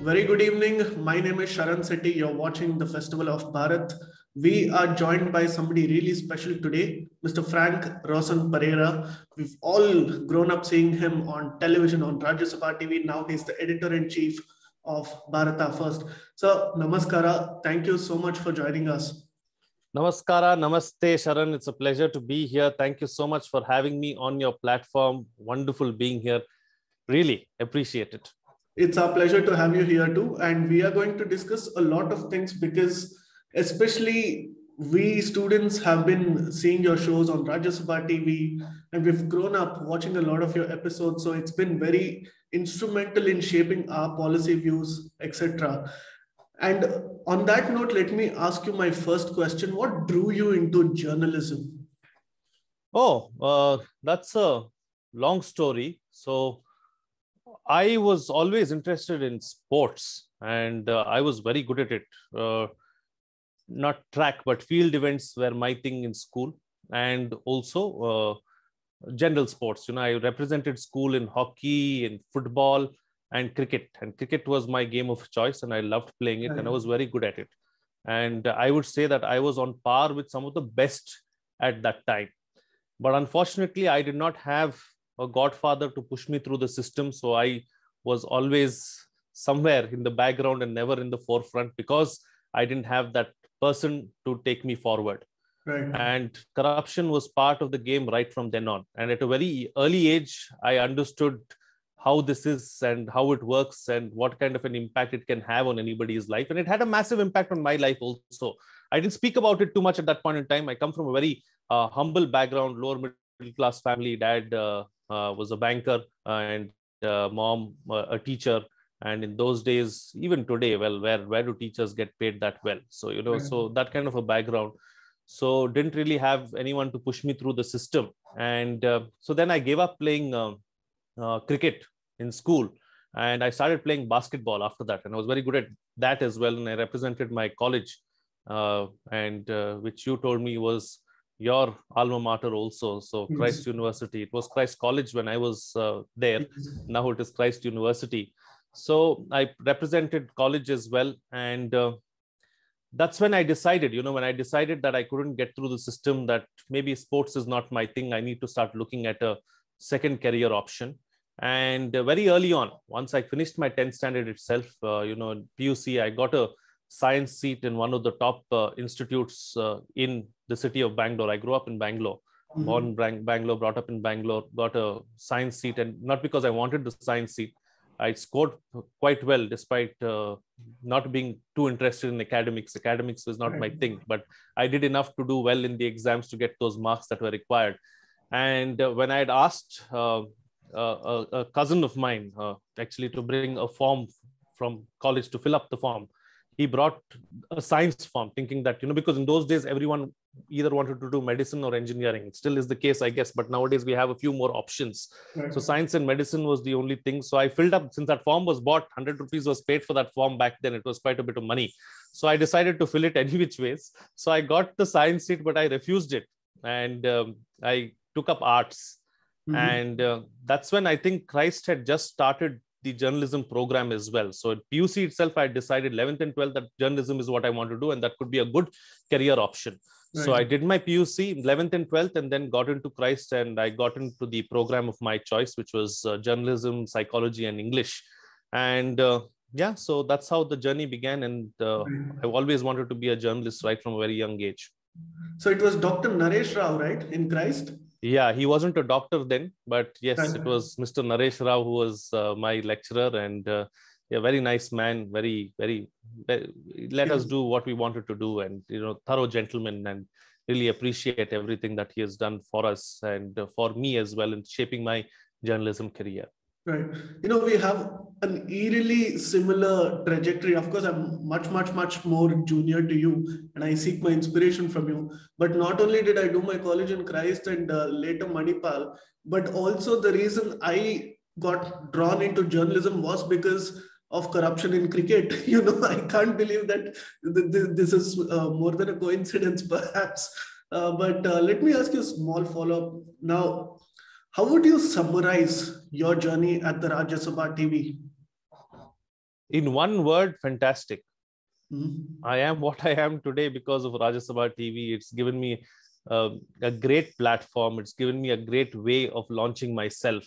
Very good evening. My name is Sharan Sethi. You're watching the Festival of Bharat. We are joined by somebody really special today, Mr. Frank Rausan Pereira. We've all grown up seeing him on television on Rajya Sabha TV. Now he's the editor-in-chief of Bharata First. So, namaskara. Thank you so much for joining us. Namaskara, namaste, Sharan. It's a pleasure to be here. Thank you so much for having me on your platform. Wonderful being here. Really appreciate it. It's our pleasure to have you here too. And we are going to discuss a lot of things because especially we students have been seeing your shows on Rajya Sabha TV and we've grown up watching a lot of your episodes. So it's been very instrumental in shaping our policy views, etc. And on that note, let me ask you my first question. What drew you into journalism? That's a long story. So I was always interested in sports and I was very good at it. Not track, but field events were my thing in school, and also general sports. I represented school in hockey, in football, and cricket. And cricket was my game of choice, and I loved playing it, and I was very good at it. And I would say that I was on par with some of the best at that time. But unfortunately, I did not have a godfather to push me through the system. So I was always somewhere in the background and never in the forefront because I didn't have that person to take me forward. Right. And corruption was part of the game right from then on. And at a very early age, I understood how this is and how it works and what kind of an impact it can have on anybody's life. And it had a massive impact on my life also. I didn't speak about it too much at that point in time. I come from a very humble background, lower middle class family. Dad was a banker and mom a teacher. And in those days, even today, well, where do teachers get paid that well? So, so that kind of a background. So didn't really have anyone to push me through the system. And so then I gave up playing cricket in school. And I started playing basketball after that. And I was very good at that as well. And I represented my college, which you told me was your alma mater also. So Christ University. It was Christ College when I was there. Now it is Christ University. So I represented college as well. And that's when I decided, when I decided that I couldn't get through the system, that maybe sports is not my thing. I need to start looking at a second career option. And very early on, once I finished my 10th standard itself, PUC, I got a science seat in one of the top institutes in the city of Bangalore. I grew up in Bangalore, born in Bangalore, brought up in Bangalore, got a science seat. And not because I wanted the science seat, I scored quite well despite not being too interested in academics. Academics was not my thing, but I did enough to do well in the exams to get those marks that were required. And when I had asked a cousin of mine actually to bring a form from college to fill up the form, he brought a science form thinking that, because in those days, everyone either wanted to do medicine or engineering. It still is the case, I guess, but nowadays we have a few more options. Right. So science and medicine was the only thing. So I filled up, since that form was bought, 100 rupees was paid for that form back then. It was quite a bit of money. So I decided to fill it any which ways. So I got the science seat, but I refused it. And I took up arts. And that's when I think Christ had just started the journalism program as well. So at PUC itself, I decided 11th and 12th that journalism is what I want to do. And that could be a good career option. Right. So I did my PUC 11th and 12th and then got into Christ, and I got into the program of my choice, which was journalism, psychology, and English. And so that's how the journey began. And I've always wanted to be a journalist right from a very young age. So it was Dr. Naresh Rao, right, in Christ? Yeah, he wasn't a doctor then, but yes, it was Mr. Naresh Rao who was my lecturer, and a very nice man, very let us do what we wanted to do, and thorough gentleman, and really appreciate everything that he has done for us and for me as well in shaping my journalism career. Right. We have an eerily similar trajectory. Of course, I'm much more junior to you, and I seek my inspiration from you. But not only did I do my college in Christ and later Manipal, but also the reason I got drawn into journalism was because of corruption in cricket. I can't believe that this is more than a coincidence, perhaps. But let me ask you a small follow-up now. How would you summarize your journey at the Rajya Sabha TV? In one word, fantastic. Mm-hmm. I am what I am today because of Rajya Sabha TV. It's given me a great platform. It's given me a great way of launching myself.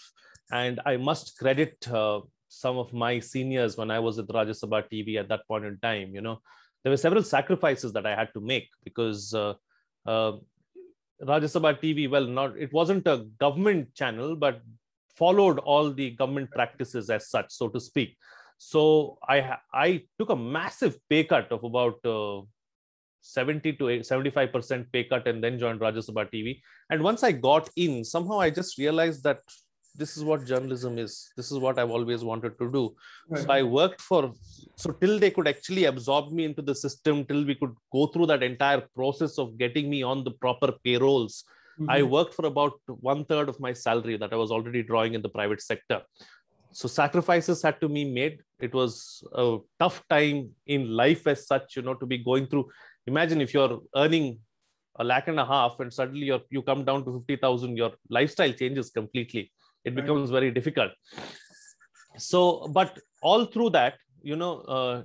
And I must credit some of my seniors when I was at Rajya Sabha TV at that point in time. You know, there were several sacrifices that I had to make because Rajya Sabha TV, well, it wasn't a government channel, but followed all the government practices as such, so to speak. So I took a massive pay cut of about 70 to 75% pay cut and then joined Rajya Sabha TV. And once I got in, somehow I just realized that this is what journalism is. This is what I've always wanted to do. Right. So I worked so till they could actually absorb me into the system, till we could go through that entire process of getting me on the proper payrolls. Mm-hmm. I worked for about 1/3 of my salary that I was already drawing in the private sector. So sacrifices had to be made. It was a tough time in life as such, you know, to be going through. Imagine if you're earning $1.5 lakh and suddenly you come down to 50,000, your lifestyle changes completely. It becomes very difficult. So, but all through that, you know,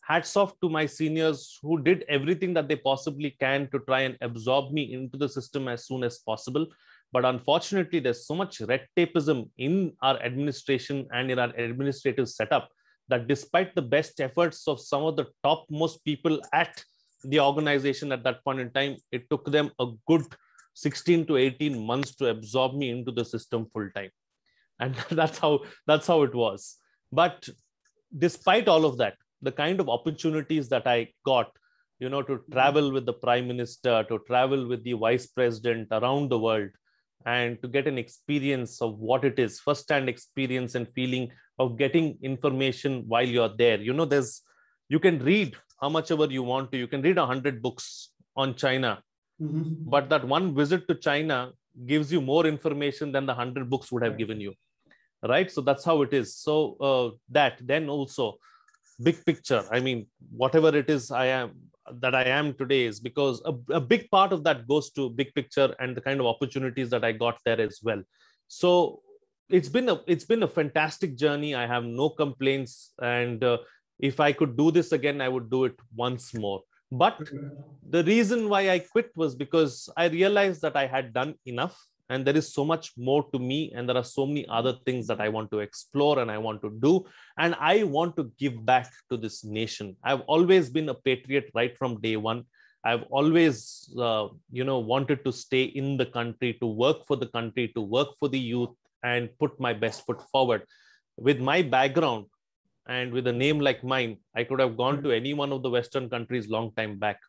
hats off to my seniors who did everything that they possibly can to try and absorb me into the system as soon as possible. But unfortunately, there's so much red-tapism in our administration and in our administrative setup that despite the best efforts of some of the topmost people at the organization at that point in time, it took them a good 16 to 18 months to absorb me into the system full time. And that's how it was. But despite all of that, the kind of opportunities that I got, you know, to travel with the Prime Minister, to travel with the Vice President around the world, and to get an experience of what it is, first-hand experience and feeling of getting information while you're there. You know, you can read how much ever you want to. You can read 100 books on China, but that one visit to China gives you more information than the 100 books would have given you, right? So that's how it is. So then also big picture. I mean, whatever it is I am today is because a big part of that goes to big picture and the kind of opportunities that I got there as well. So it's been a fantastic journey. I have no complaints, and if I could do this again, I would do it once more. But the reason why I quit was because I realized that I had done enough, and there is so much more to me, and there are so many other things that I want to explore and I want to do, and I want to give back to this nation. I've always been a patriot right from day one. I've always, wanted to stay in the country, to work for the country, to work for the youth, and put my best foot forward. With my background and with a name like mine, I could have gone to any one of the Western countries long time back.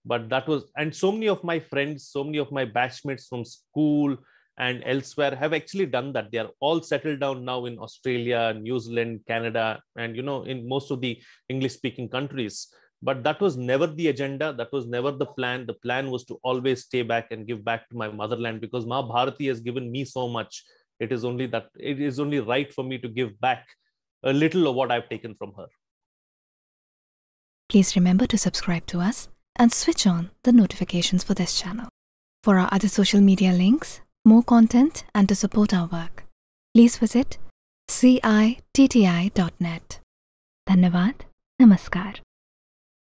But and so many of my friends, so many of my batchmates from school and elsewhere have actually done that. They are all settled down now in Australia, New Zealand, Canada, and, you know, in most of the English-speaking countries. But that was never the agenda. That was never the plan. The plan was to always stay back and give back to my motherland, because Ma Bharati has given me so much. It is only right for me to give back a little of what I've taken from her. Please remember to subscribe to us and switch on the notifications for this channel. For our other social media links, more content, and to support our work, please visit citti.net. Dhanyavad. Namaskar.